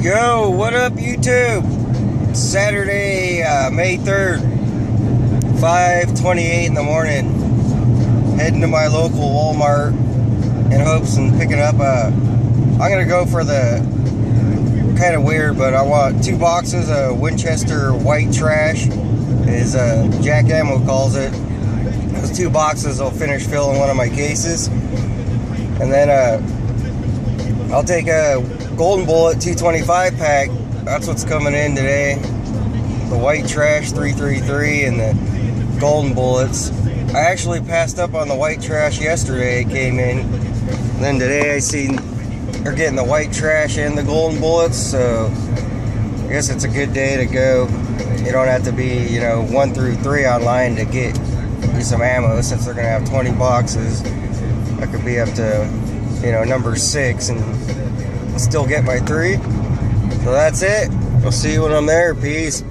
Yo, what up YouTube? Saturday, May 3rd, 5:28 in the morning. Heading to my local Walmart in hopes and picking up I'm gonna go for the kind of weird, but I want 2 boxes of Winchester white trash, as Jack Ammo calls it. Those 2 boxes will finish filling one of my cases, and then I'll take a Golden Bullet 225 pack. That's what's coming in today. The white trash 333 and the Golden Bullets. I actually passed up on the white trash yesterday. It came in. And then today I seen they're getting the white trash and the Golden Bullets, so I guess it's a good day to go. You don't have to be, 1 through 3 online to get you some ammo, since they're gonna have 20 boxes. I could be up to, number 6 and still get my 3. So that's it. I'll see you when I'm there. Peace.